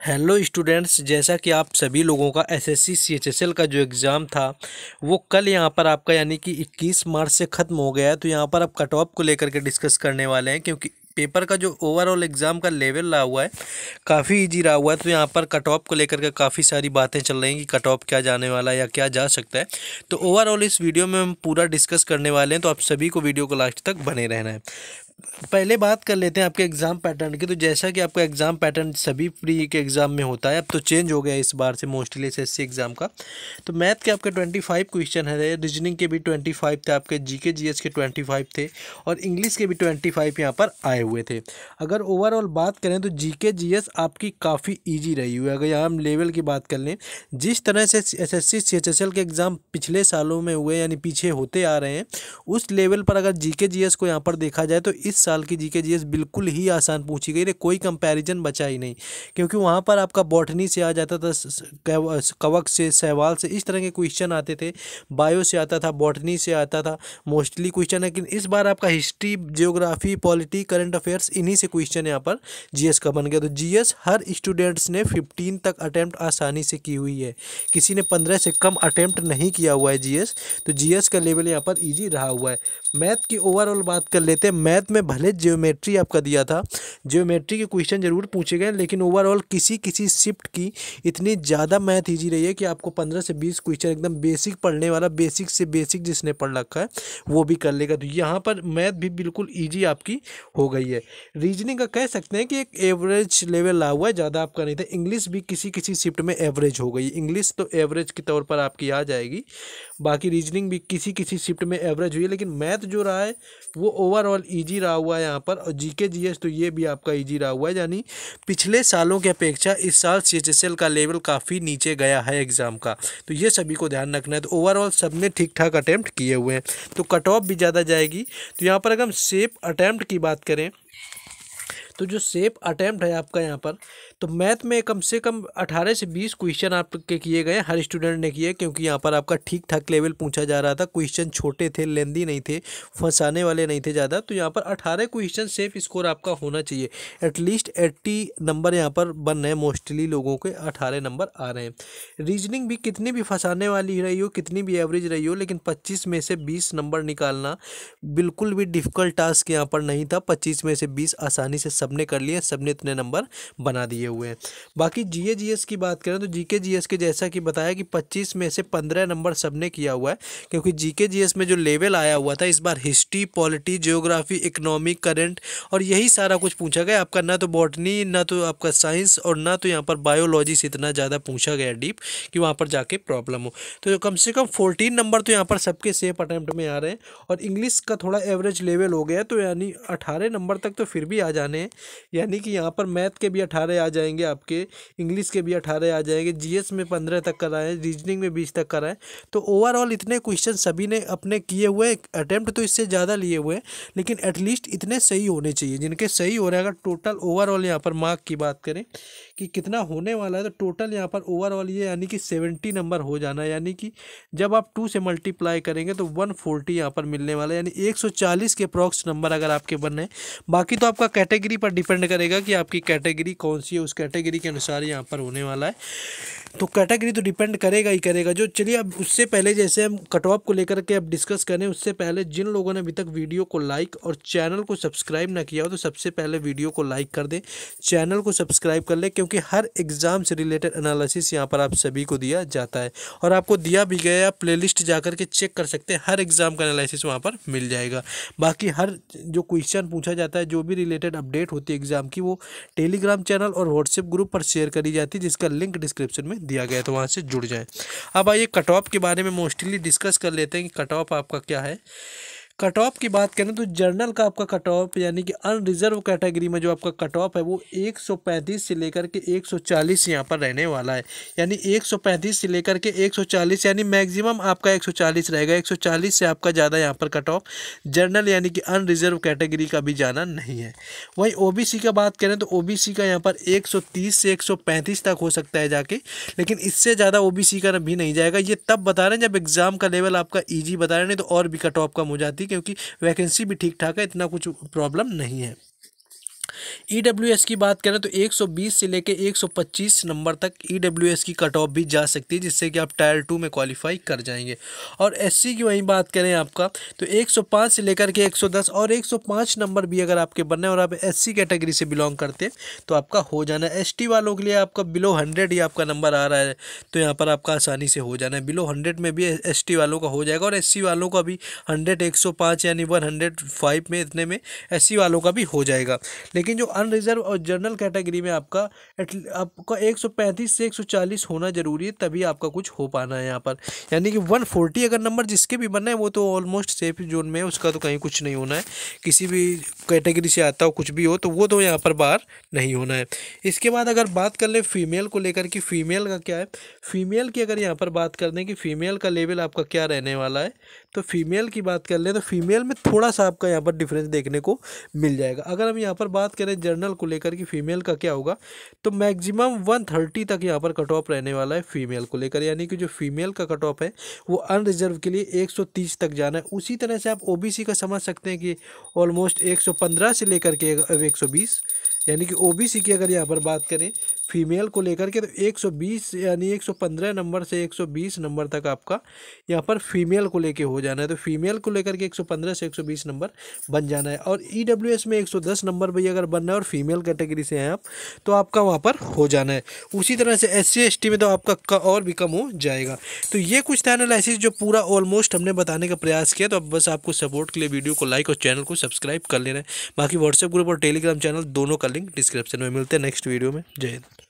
Hello students, जैसा कि आप सभी लोगों का एसएससी सीएचएसएल का जो एग्ज़ाम था वो कल यहाँ पर आपका यानी कि 21 मार्च से ख़त्म हो गया है। तो यहाँ पर आप कट ऑफ को लेकर के डिस्कस करने वाले हैं, क्योंकि पेपर का जो ओवरऑल एग्ज़ाम का लेवल रहा हुआ है काफ़ी इजी रहा हुआ है। तो यहाँ पर कट ऑफ को लेकर के काफ़ी सारी बातें चल रही हैं कि कट ऑफ क्या जाने वाला है या क्या जा सकता है। तो ओवरऑल इस वीडियो में हम पूरा डिस्कस करने वाले हैं, तो आप सभी को वीडियो को लास्ट तक बने रहना है। पहले बात कर लेते हैं आपके एग्ज़ाम पैटर्न की। तो जैसा कि आपका एग्ज़ाम पैटर्न सभी प्री के एग्ज़ाम में होता है, अब तो चेंज हो गया इस बार से मोस्टली एसएससी एग्ज़ाम का। तो मैथ के आपके 25 क्वेश्चन है, रीजनिंग के भी 25 थे, आपके जीके जीएस के 25 थे और इंग्लिश के भी 25 यहाँ पर आए हुए थे। अगर ओवरऑल बात करें तो जीके जीएस आपकी काफ़ी ईजी रही हुई है। अगर यहाँ हम लेवल की बात कर लें, जिस तरह से एसएससी सीएचएसएल के एग्ज़ाम पिछले सालों में हुए यानी पीछे होते आ रहे हैं, उस लेवल पर अगर जीके जीएस को यहाँ पर देखा जाए तो इस साल की जीके जीएस बिल्कुल ही आसान पूछी गई है, कोई कंपैरिजन बचा ही नहीं। क्योंकि वहाँ पर आपका बॉटनी से आ जाता था, कवक से, सहवाल से, इस तरह के क्वेश्चन आते थे, बायो से आता था, बॉटनी से आता था मोस्टली क्वेश्चन। लेकिन इस बार आपका history, geography, polity, current affairs, इन्हीं से क्वेश्चन यहाँ पर जीएस का बन गया। तो जीएस हर स्टूडेंट्स ने 15 तक अटैम्प्ट आसानी से की हुई है, किसी ने 15 से कम अटैम्प्ट नहीं किया हुआ है जीएस। तो जीएस का लेवल यहाँ पर ईजी रहा हुआ है। मैथ की ओवरऑल बात कर लेते हैं। मैथ में भले ज्योमेट्री आपका दिया था, ज्योमेट्री के क्वेश्चन जरूर पूछे गए, लेकिन ओवरऑल किसी किसी शिफ्ट की इतनी ज़्यादा मैथ ईजी रही है कि आपको 15 से 20 क्वेश्चन एकदम बेसिक पढ़ने वाला, बेसिक से बेसिक जिसने पढ़ रखा है वो भी कर लेगा। तो यहाँ पर मैथ भी बिल्कुल ईजी आपकी हो गई है। रीजनिंग का कह सकते हैं कि एक एवरेज लेवल ला हुआ है, ज़्यादा आपका नहीं था। इंग्लिश भी किसी किसी शिफ्ट में एवरेज हो गई, इंग्लिश तो एवरेज के तौर पर आपकी आ जाएगी। बाकी रीजनिंग भी किसी किसी शिफ्ट में एवरेज हुई है, लेकिन मैथ जो रहा है वो ओवरऑल इजी रहा हुआ है यहाँ पर। और जीके जीएस तो ये भी आपका इजी रहा हुआ है, यानी पिछले सालों की अपेक्षा इस साल सीएचएसएल का लेवल काफ़ी नीचे गया है एग्ज़ाम का। तो ये सभी को ध्यान रखना है। तो ओवरऑल सबने ठीक ठाक अटैम्प्ट किए हुए हैं, तो कट ऑफ भी ज़्यादा जाएगी। तो यहाँ पर अगर हम सेफ अटैम्प्ट की बात करें तो जो सेफ अटैम्प्ट है आपका यहाँ पर, तो मैथ में कम से कम 18 से 20 क्वेश्चन आपके किए गए, हर स्टूडेंट ने किए, क्योंकि यहाँ पर आपका ठीक ठाक लेवल पूछा जा रहा था। क्वेश्चन छोटे थे, लेंदी नहीं थे, फंसाने वाले नहीं थे ज़्यादा। तो यहाँ पर 18 क्वेश्चन सेफ स्कोर आपका होना चाहिए। एटलीस्ट 80 नंबर यहाँ पर बन रहे हैं, मोस्टली लोगों के 18 नंबर आ रहे हैं। रीजनिंग भी कितनी भी फंसाने वाली रही हो, कितनी भी एवरेज रही हो, लेकिन 25 में से 20 नंबर निकालना बिल्कुल भी डिफ़िकल्ट टास्क यहाँ पर नहीं था। 25 में से 20 आसानी से सबने कर लिए, सबने इतने नंबर बना दिए हुए हैं। बाकी जीए जीएस की बात करें तो जीके जीएस के जैसा कि बताया कि 25 में से 15 नंबर सबने किया हुआ है, क्योंकि जीके जीएस में जो लेवल आया हुआ था इस बार history, polity, geography, economic, current और यही सारा कुछ पूछा गया आपका। ना तो बॉटनी, ना तो आपका साइंस और ना तो यहाँ पर बायोलॉजी से इतना ज़्यादा पूछा गया डीप कि वहाँ पर जाके प्रॉब्लम हो। तो कम से कम 14 नंबर तो यहाँ पर सबके सेफ अटैम्प्ट में आ रहे हैं। और इंग्लिश का थोड़ा एवरेज लेवल हो गया, तो यानी 18 नंबर तक तो फिर भी आ जाने हैं। यानी कि यहाँ पर मैथ के भी 18 आ जाएंगे आपके, इंग्लिश के भी 18 आ जाएंगे, जीएस में 15 तक कराएं, रीजनिंग में 20 तक कराएं। तो ओवरऑल इतने क्वेश्चन सभी ने अपने किए हुए हैं। अटैम्प्ट तो इससे ज़्यादा लिए हुए हैं, लेकिन एटलीस्ट इतने सही होने चाहिए। जिनके सही हो रहे हैं, अगर टोटल ओवरऑल यहाँ पर मार्क की बात करें कि कितना होने वाला है, तो टोटल यहाँ पर ओवरऑल ये यानी कि 70 नंबर हो जाना है। यानी कि जब आप 2 से मल्टीप्लाई करेंगे तो 140 यहाँ पर मिलने वाला है, यानी 140 के अप्रॉक्स नंबर अगर आपके बन रहे हैं। बाकी तो आपका कैटेगरी पर डिपेंड करेगा कि आपकी कैटेगरी कौन सी है, उस कैटेगरी के अनुसार यहाँ पर होने वाला है। तो कैटेगरी तो डिपेंड करेगा ही करेगा। जो चलिए अब उससे पहले जैसे हम कट ऑफ को लेकर के अब डिस्कस करें, उससे पहले जिन लोगों ने अभी तक वीडियो को लाइक और चैनल को सब्सक्राइब ना किया हो तो सबसे पहले वीडियो को लाइक कर दें, चैनल को सब्सक्राइब कर लें, क्योंकि हर एग्ज़ाम से रिलेटेड एनालिसिस यहाँ पर आप सभी को दिया जाता है और आपको दिया भी गया। आप प्लेलिस्ट जा कर के चेक कर सकते हैं, हर एग्ज़ाम का एनालिसिस वहाँ पर मिल जाएगा। बाकी हर जो क्वेश्चन पूछा जाता है, जो भी रिलेटेड अपडेट होती है एग्ज़ाम की, वो टेलीग्राम चैनल और व्हाट्सएप ग्रुप पर शेयर करी जाती है, जिसका लिंक डिस्क्रिप्शन में दिया गया है, तो वहाँ से जुड़ जाएं। अब आइए कट ऑफ के बारे में मोस्टली डिस्कस कर लेते हैं कि कट ऑफ आपका क्या है। कट ऑफ की बात करें तो जर्नल का आपका कट ऑफ यानी कि अनरिजर्व कैटेगरी में जो आपका कट ऑफ है वो 135 से लेकर के 140 यहाँ पर रहने वाला है। यानी 135 से लेकर के 140, यानी मैक्सिमम आपका 140 रहेगा। 140 से आपका ज़्यादा यहाँ पर कट ऑफ जर्नल यानी कि अनरिजर्व कैटेगरी का भी जाना नहीं है। वहीं ओबीसी का बात करें तो ओबीसी का यहाँ पर 130 से 135 तक हो सकता है जाके, लेकिन इससे ज़्यादा ओबीसी का भी नहीं जाएगा। ये तब बता रहे हैं जब एग्ज़ाम का लेवल आपका ईजी बता रहे हैं, नहीं तो और भी कट ऑफ कम हो जाती, क्योंकि वैकेंसी भी ठीक ठाक है, इतना कुछ प्रॉब्लम नहीं है। ईडब्ल्यूएस की बात करें तो 120 से लेके 125 नंबर तक ईडब्ल्यूएस की कट ऑफ भी जा सकती है, जिससे कि आप टायर 2 में क्वालिफाई कर जाएंगे। और एससी की वहीं बात करें आपका तो 105 से लेकर के 110 और 105 नंबर भी अगर आपके बनने और आप एससी कैटेगरी से बिलोंग करते हैं तो आपका हो जाना है। एसटी वालों के लिए आपका बिलो 100 ही आपका नंबर आ रहा है, तो यहाँ पर आपका आसानी से हो जाना है। बिलो 100 में भी एसटी वालों का हो जाएगा और एससी वालों का भी 100 105 यानी 105 में इतने में एससी वालों का भी हो जाएगा। लेकिन जो अनरिजर्व और जनरल कैटेगरी में आपका 135 से 140 होना जरूरी है, तभी आपका कुछ हो पाना है यहाँ पर। यानी कि 140 अगर नंबर जिसके भी बनना है वो तो ऑलमोस्ट सेफ जोन में है, उसका तो कहीं कुछ नहीं होना है। किसी भी कैटेगरी से आता हो कुछ भी हो तो वो तो यहाँ पर बाहर नहीं होना है। इसके बाद अगर बात कर ले फीमेल को लेकर कि फीमेल का क्या है, फीमेल की अगर यहाँ पर बात कर दें कि फीमेल का लेवल आपका क्या रहने वाला है, तो फीमेल की बात कर ले तो फीमेल में थोड़ा सा आपका यहाँ पर डिफरेंस देखने को मिल जाएगा। अगर हम यहाँ पर बात करें जर्नल को लेकर कि फीमेल का क्या होगा, तो मैक्सिमम 130 तक यहाँ पर कट ऑफ रहने वाला है फीमेल को लेकर। यानी कि जो फीमेल का कट ऑफ है वो अनरिजर्व के लिए 130 तक जाना है। उसी तरह से आप ओबीसी का समझ सकते हैं कि ऑलमोस्ट 115 से लेकर के 120, यानी कि ओबीसी की अगर यहाँ पर बात करें फीमेल को लेकर के तो 120 यानी 115 नंबर से 120 नंबर तक आपका यहाँ पर फीमेल को लेके हो जाना है। तो फीमेल को लेकर के 115 से 120 नंबर बन जाना है। और ईडब्ल्यूएस में 110 नंबर भी अगर बनना है और फीमेल कैटेगरी से हैं आप तो आपका वहाँ पर हो जाना है। उसी तरह से एससी एसटी में तो आपका और भी कम हो जाएगा। तो ये कुछ था एनालिसिस जो पूरा ऑलमोस्ट हमने बताने का प्रयास किया। तो अब बस आपको सपोर्ट के लिए वीडियो को लाइक और चैनल को सब्सक्राइब कर लेना है। बाकी व्हाट्सएप ग्रुप और टेलीग्राम चैनल दोनों का लिंक डिस्क्रिप्शन में। मिलते हैं नेक्स्ट वीडियो में। जय हिंद।